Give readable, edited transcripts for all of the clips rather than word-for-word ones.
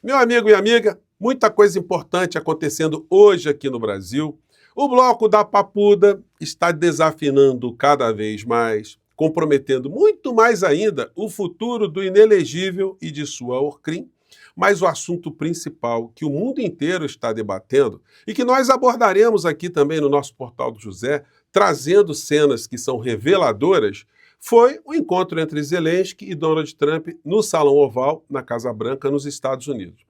Meu amigo e amiga, muita coisa importante acontecendo hoje aqui no Brasil. O bloco da Papuda está desafinando cada vez mais, comprometendo muito mais ainda o futuro do inelegível e de sua Orcrim. Mas o assunto principal que o mundo inteiro está debatendo e que nós abordaremos aqui também no nosso Portal do José, trazendo cenas que são reveladoras, foi o encontro entre Zelensky e Donald Trump no Salão Oval, na Casa Branca, nos Estados Unidos.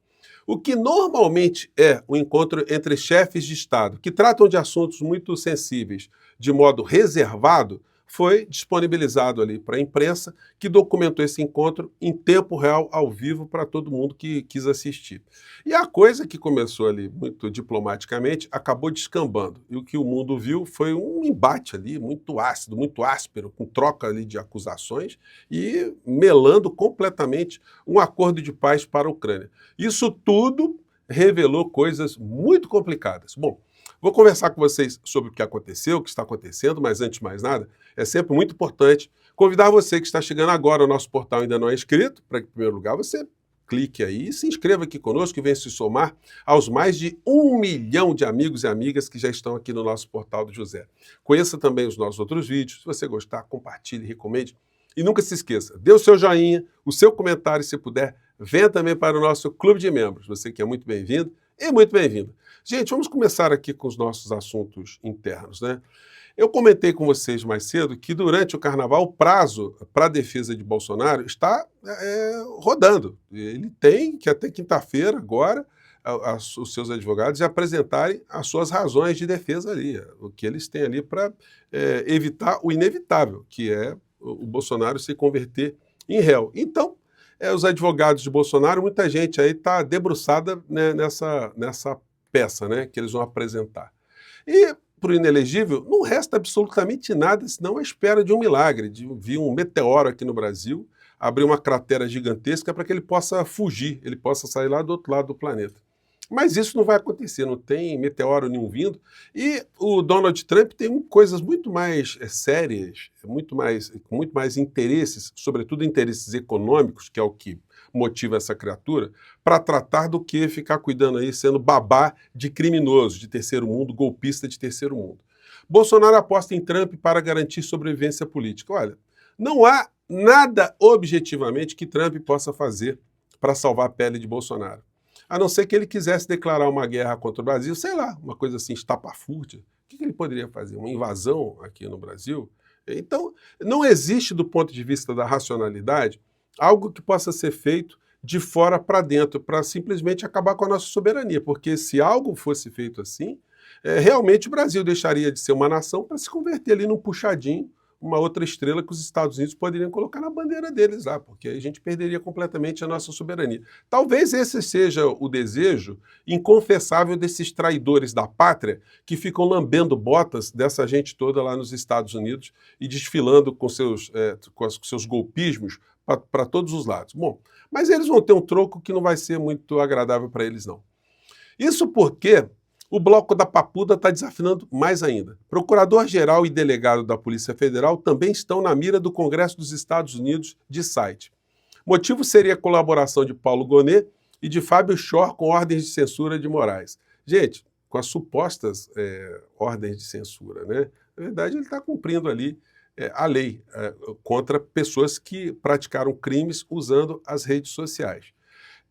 O que normalmente é um encontro entre chefes de Estado que tratam de assuntos muito sensíveis de modo reservado, foi disponibilizado ali para a imprensa, que documentou esse encontro em tempo real, ao vivo, para todo mundo que quis assistir. E a coisa que começou ali muito diplomaticamente acabou descambando. E o que o mundo viu foi um embate ali muito ácido, muito áspero, com troca ali de acusações e melando completamente um acordo de paz para a Ucrânia. Isso tudo revelou coisas muito complicadas. Bom, vou conversar com vocês sobre o que aconteceu, o que está acontecendo, mas antes de mais nada, é sempre muito importante convidar você que está chegando agora ao nosso portal e ainda não é inscrito, para que, em primeiro lugar, você clique aí e se inscreva aqui conosco e venha se somar aos mais de 1 milhão de amigos e amigas que já estão aqui no nosso Portal do José. Conheça também os nossos outros vídeos. Se você gostar, compartilhe, recomende. E nunca se esqueça, dê o seu joinha, o seu comentário, se puder, venha também para o nosso clube de membros. Você que é muito bem-vindo e muito bem-vindo. Gente, vamos começar aqui com os nossos assuntos internos, né? Eu comentei com vocês mais cedo que durante o Carnaval o prazo para a defesa de Bolsonaro está rodando. Ele tem que até quinta-feira agora os seus advogados apresentarem as suas razões de defesa ali, o que eles têm ali para evitar o inevitável, que é o Bolsonaro se converter em réu. Então, os advogados de Bolsonaro, muita gente aí está debruçada, né, nessa peça, né, que eles vão apresentar. E para o inelegível, não resta absolutamente nada, senão a espera de um milagre, de vir um meteoro aqui no Brasil, abrir uma cratera gigantesca para que ele possa fugir, ele possa sair lá do outro lado do planeta. Mas isso não vai acontecer, não tem meteoro nenhum vindo. E o Donald Trump tem coisas muito mais sérias, com muito mais interesses, sobretudo interesses econômicos, que é o que motiva essa criatura, para tratar do que ficar cuidando aí, sendo babá de criminoso, de terceiro mundo, golpista de terceiro mundo. Bolsonaro aposta em Trump para garantir sobrevivência política. Olha, não há nada objetivamente que Trump possa fazer para salvar a pele de Bolsonaro. A não ser que ele quisesse declarar uma guerra contra o Brasil, sei lá, uma coisa assim, estapafúrdia. O que ele poderia fazer? Uma invasão aqui no Brasil? Então, não existe, do ponto de vista da racionalidade, algo que possa ser feito de fora para dentro, para simplesmente acabar com a nossa soberania, porque se algo fosse feito assim, realmente o Brasil deixaria de ser uma nação para se converter ali num puxadinho, uma outra estrela que os Estados Unidos poderiam colocar na bandeira deles lá, porque aí a gente perderia completamente a nossa soberania. Talvez esse seja o desejo inconfessável desses traidores da pátria que ficam lambendo botas dessa gente toda lá nos Estados Unidos e desfilando com seus golpismos para todos os lados. Bom, mas eles vão ter um troco que não vai ser muito agradável para eles, não. Isso porque o bloco da Papuda está desafinando mais ainda. Procurador-geral e delegado da Polícia Federal também estão na mira do Congresso dos Estados Unidos de site. Motivo seria a colaboração de Paulo Gonet e de Fábio Chor com ordens de censura de Moraes. Gente, com as supostas ordens de censura, né? Na verdade, ele está cumprindo ali a lei contra pessoas que praticaram crimes usando as redes sociais.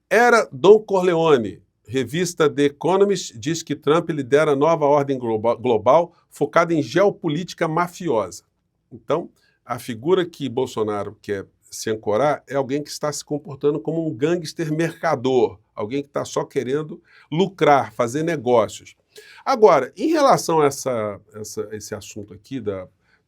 Era Don Corleone. Revista The Economist diz que Trump lidera nova ordem global focada em geopolítica mafiosa. Então, a figura que Bolsonaro quer se ancorar é alguém que está se comportando como um gangster mercador, alguém que está só querendo lucrar, fazer negócios. Agora, em relação a esse assunto aqui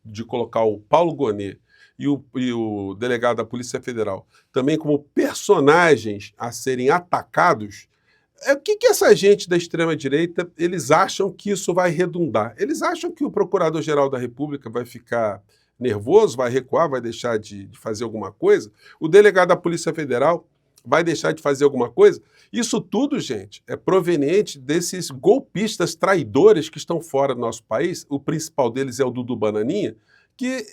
de colocar o Paulo Gonet e o delegado da Polícia Federal também como personagens a serem atacados, o que essa gente da extrema-direita, eles acham que isso vai redundar? Eles acham que o Procurador-Geral da República vai ficar nervoso, vai recuar, vai deixar de fazer alguma coisa? O delegado da Polícia Federal vai deixar de fazer alguma coisa? Isso tudo, gente, é proveniente desses golpistas traidores que estão fora do nosso país. O principal deles é o Dudu Bananinha, que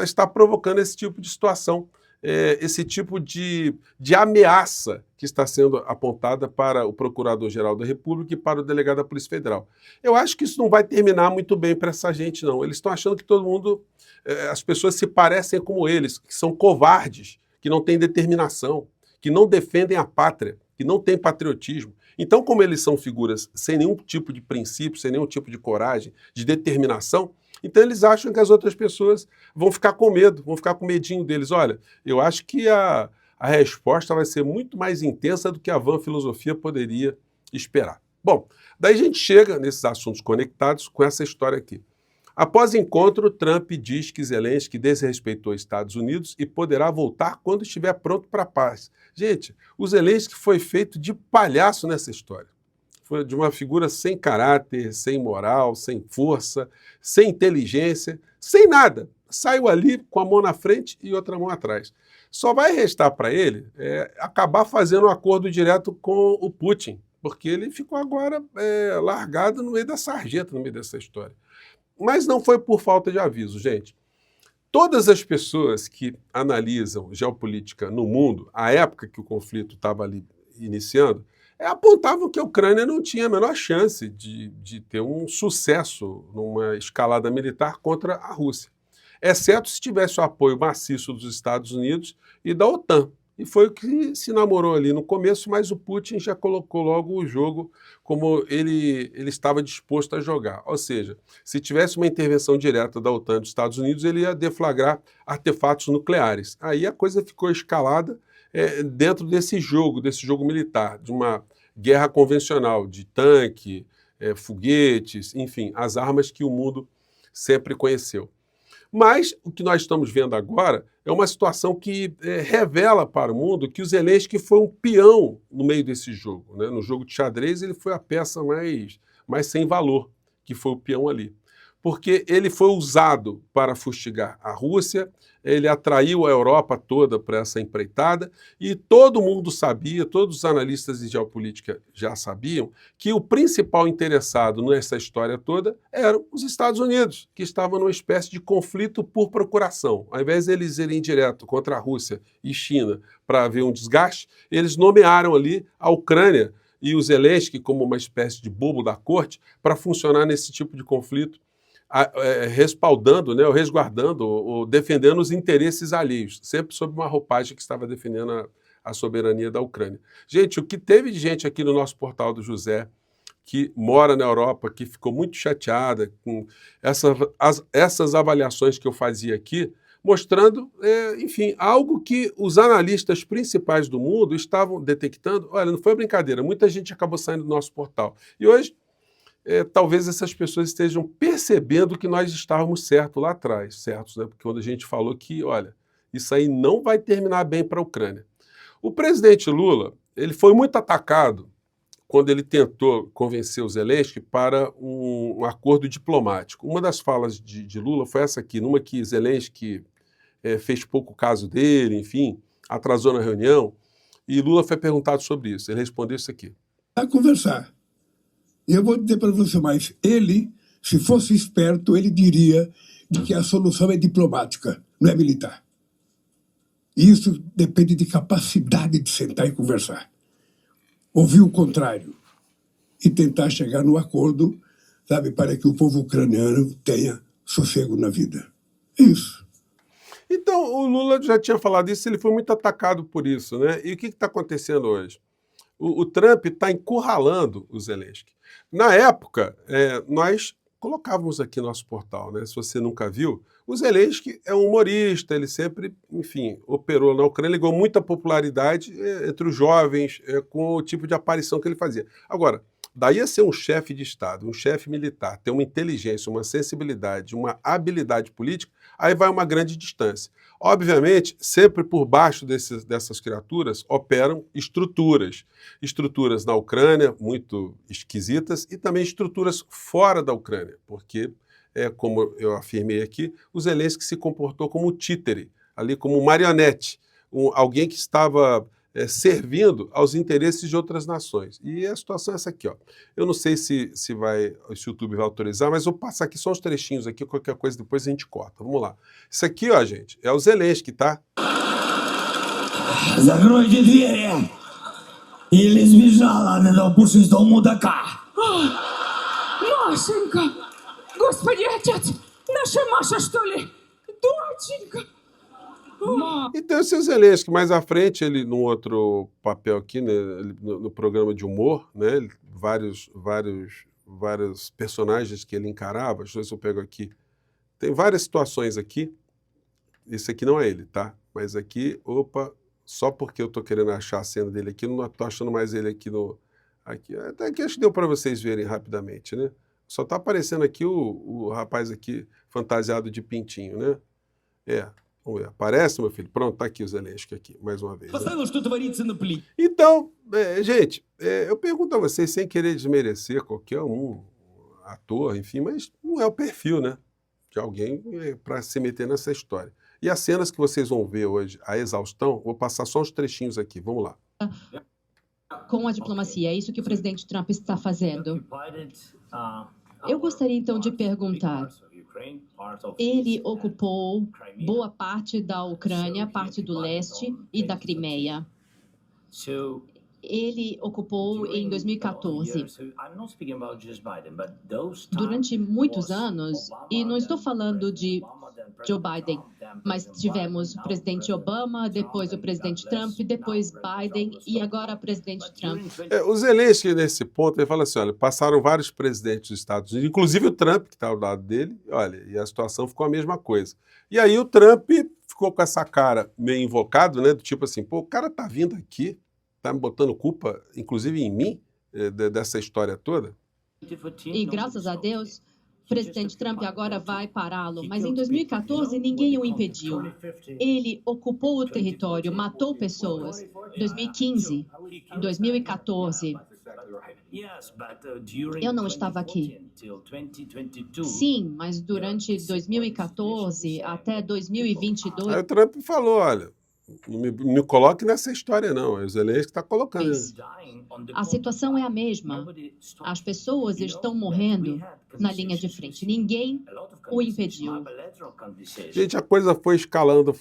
está provocando esse tipo de situação. esse tipo de ameaça que está sendo apontada para o Procurador-Geral da República e para o delegado da Polícia Federal. Eu acho que isso não vai terminar muito bem para essa gente, não. Eles estão achando que todo mundo, as pessoas se parecem como eles, que são covardes, que não têm determinação, que não defendem a pátria, que não têm patriotismo. Então, como eles são figuras sem nenhum tipo de princípio, sem nenhum tipo de coragem, de determinação, então eles acham que as outras pessoas vão ficar com medo, vão ficar com medinho deles. Olha, eu acho que a resposta vai ser muito mais intensa do que a vã filosofia poderia esperar. Bom, daí a gente chega nesses assuntos conectados com essa história aqui. Após encontro, Trump diz que Zelensky desrespeitou os Estados Unidos e poderá voltar quando estiver pronto para a paz. Gente, o Zelensky foi feito de palhaço nessa história. Foi de uma figura sem caráter, sem moral, sem força, sem inteligência, sem nada. Saiu ali com a mão na frente e outra mão atrás. Só vai restar para ele acabar fazendo um acordo direto com o Putin, porque ele ficou agora largado no meio da sarjeta, no meio dessa história. Mas não foi por falta de aviso, gente. Todas as pessoas que analisam geopolítica no mundo, à época que o conflito estava ali iniciando, apontavam que a Ucrânia não tinha a menor chance de ter um sucesso numa escalada militar contra a Rússia, exceto se tivesse o apoio maciço dos Estados Unidos e da OTAN. E foi o que se namorou ali no começo, mas o Putin já colocou logo o jogo como ele estava disposto a jogar. Ou seja, se tivesse uma intervenção direta da OTAN dos Estados Unidos, ele ia deflagrar artefatos nucleares. Aí a coisa ficou escalada dentro desse jogo militar, de uma guerra convencional, de tanque, foguetes, enfim, as armas que o mundo sempre conheceu. Mas o que nós estamos vendo agora é uma situação que revela para o mundo que o Zelensky foi um peão no meio desse jogo, né? No jogo de xadrez ele foi a peça mais sem valor, que foi o peão ali. Porque ele foi usado para fustigar a Rússia, ele atraiu a Europa toda para essa empreitada e todo mundo sabia, todos os analistas de geopolítica já sabiam, que o principal interessado nessa história toda eram os Estados Unidos, que estavam numa espécie de conflito por procuração. Ao invés de eles irem direto contra a Rússia e China para haver um desgaste, eles nomearam ali a Ucrânia e o Zelensky como uma espécie de bobo da corte para funcionar nesse tipo de conflito, respaldando, né, ou resguardando, ou defendendo os interesses alheios, sempre sob uma roupagem que estava defendendo a soberania da Ucrânia. Gente, o que teve de gente aqui no nosso portal do José, que mora na Europa, que ficou muito chateada com essas avaliações que eu fazia aqui, mostrando, enfim, algo que os analistas principais do mundo estavam detectando. Olha, não foi brincadeira, muita gente acabou saindo do nosso portal. E hoje, talvez essas pessoas estejam percebendo que nós estávamos certos lá atrás, certos, né? Porque quando a gente falou que, olha, isso aí não vai terminar bem para a Ucrânia. O presidente Lula, ele foi muito atacado quando ele tentou convencer o Zelensky para um acordo diplomático. Uma das falas de Lula foi essa aqui, numa que Zelensky fez pouco caso dele, enfim, atrasou na reunião, e Lula foi perguntado sobre isso. Ele respondeu isso aqui. A conversar. E eu vou dizer para você mais, ele, se fosse esperto, ele diria de que a solução é diplomática, não é militar. E isso depende de capacidade de sentar e conversar. Ouvir o contrário e tentar chegar no acordo, sabe, para que o povo ucraniano tenha sossego na vida. É isso. Então, o Lula já tinha falado isso, ele foi muito atacado por isso, né? E o que está acontecendo hoje? O Trump está encurralando o Zelensky. Na época, nós colocávamos aqui no nosso portal, né? Se você nunca viu, o Zelensky é um humorista, ele sempre, enfim, operou na Ucrânia, ligou muita popularidade entre os jovens com o tipo de aparição que ele fazia. Agora, daí a ser um chefe de Estado, um chefe militar, ter uma inteligência, uma sensibilidade, uma habilidade política, aí vai uma grande distância. Obviamente, sempre por baixo dessas criaturas operam estruturas. Estruturas na Ucrânia, muito esquisitas, e também estruturas fora da Ucrânia, porque, como eu afirmei aqui, o Zelensky se comportou como títere, ali como marionete, alguém que estava servindo aos interesses de outras nações. E a situação é essa aqui, ó. Eu não sei se o YouTube vai autorizar, mas eu vou passar aqui só uns trechinhos aqui, qualquer coisa depois a gente corta. Vamos lá. Isso aqui, ó, gente, é o Zelensky, tá? Закройте двери! Или сбежала она до пушистого мудака. Машенька! Господи, отец! Наша Маша, что ли? Доченька! E tem o seu Zelensky, mais à frente, ele num outro papel aqui, né, no programa de humor, né, vários personagens que ele encarava, deixa eu ver se eu pego aqui. Tem várias situações aqui, esse aqui não é ele, tá? Mas aqui, opa, só porque eu tô querendo achar a cena dele aqui, não tô achando mais ele aqui no... Aqui, até aqui acho que deu para vocês verem rapidamente, né? Só tá aparecendo aqui o rapaz aqui fantasiado de pintinho, né? Vamos ver, aparece, meu filho? Pronto, tá aqui o Zelensky aqui, mais uma vez. Né? Então, gente, eu pergunto a vocês, sem querer desmerecer qualquer um, ator, enfim, mas não é o perfil, né? De alguém para se meter nessa história. E as cenas que vocês vão ver hoje, a exaustão, vou passar só uns trechinhos aqui, vamos lá. Com a diplomacia, é isso que o presidente Trump está fazendo. Eu gostaria então de perguntar, ele ocupou boa parte da Ucrânia, parte do leste e da Crimeia. Ele ocupou em 2014. Durante muitos anos, e não estou falando de Joe Biden, mas tivemos o presidente Obama, depois o presidente Trump, depois Biden e agora o presidente Trump. O Zelensky, nesse ponto, ele fala assim, olha, passaram vários presidentes dos Estados Unidos, inclusive o Trump, que está ao lado dele, olha, e a situação ficou a mesma coisa. E aí o Trump ficou com essa cara meio invocado, né, do tipo assim, pô, o cara tá vindo aqui, tá me botando culpa, inclusive em mim, dessa história toda. E graças a Deus, o presidente Trump agora vai pará-lo, mas em 2014 ninguém o impediu. Ele ocupou o território, matou pessoas. 2015, 2014. Eu não estava aqui. Sim, mas durante 2014 até 2022... Aí o Trump falou, olha, não me coloque nessa história não, o Zelensky está colocando. A situação é a mesma. As pessoas estão morrendo na linha de frente. Ninguém o impediu. Gente, a coisa foi escalando,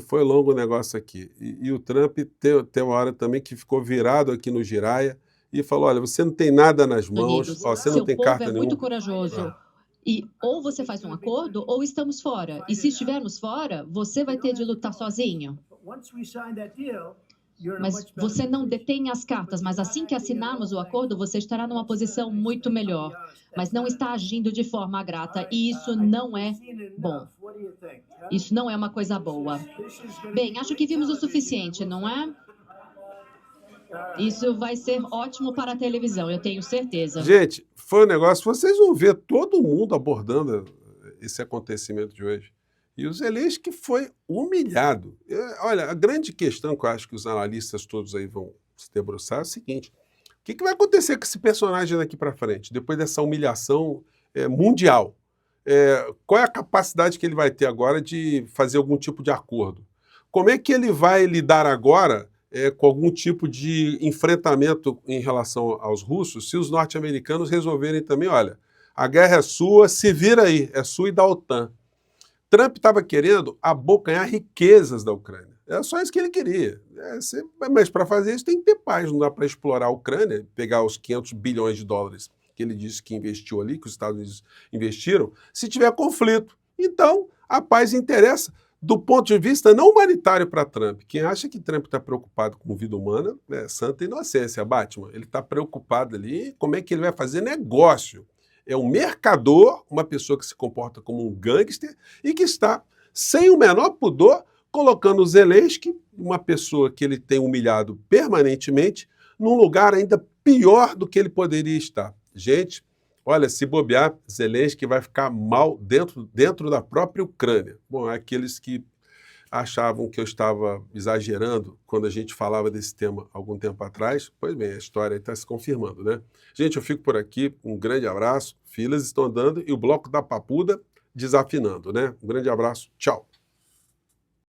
foi longo o negócio aqui. E o Trump tem uma hora também que ficou virado aqui no Jiraya e falou, olha, você não tem nada nas mãos, você não tem carta nenhuma. Seu povo é muito corajoso. E ou você faz um acordo, ou estamos fora. E se estivermos fora, você vai ter de lutar sozinho. Mas você não detém as cartas, mas assim que assinarmos o acordo, você estará numa posição muito melhor. Mas não está agindo de forma grata, e isso não é bom. Isso não é uma coisa boa. Bem, acho que vimos o suficiente, não é? Isso vai ser ótimo para a televisão, eu tenho certeza. Gente, foi um negócio, vocês vão ver todo mundo abordando esse acontecimento de hoje. E o Zelensky foi humilhado. Olha, a grande questão que eu acho que os analistas todos aí vão se debruçar é o seguinte, o que vai acontecer com esse personagem daqui para frente, depois dessa humilhação mundial? Qual é a capacidade que ele vai ter agora de fazer algum tipo de acordo? Como é que ele vai lidar agora com algum tipo de enfrentamento em relação aos russos, se os norte-americanos resolverem também, olha, a guerra é sua, se vira aí, é sua e da OTAN. Trump estava querendo abocanhar riquezas da Ucrânia. Era só isso que ele queria. Mas para fazer isso tem que ter paz, não dá para explorar a Ucrânia, pegar os 500 bilhões de dólares que ele disse que investiu ali, que os Estados Unidos investiram, se tiver conflito. Então, a paz interessa do ponto de vista não humanitário para Trump. Quem acha que Trump está preocupado com vida humana é santa inocência, Batman. Ele está preocupado ali como é que ele vai fazer negócio. É um mercador, uma pessoa que se comporta como um gangster e que está, sem o menor pudor, colocando o Zelensky, uma pessoa que ele tem humilhado permanentemente, num lugar ainda pior do que ele poderia estar. Gente, olha, se bobear, Zelensky vai ficar mal dentro da própria Ucrânia. Bom, aqueles que achavam que eu estava exagerando quando a gente falava desse tema algum tempo atrás, pois bem, a história está se confirmando, né? Gente, eu fico por aqui, um grande abraço, filas estão andando e o bloco da Papuda desafinando, né? Um grande abraço, tchau!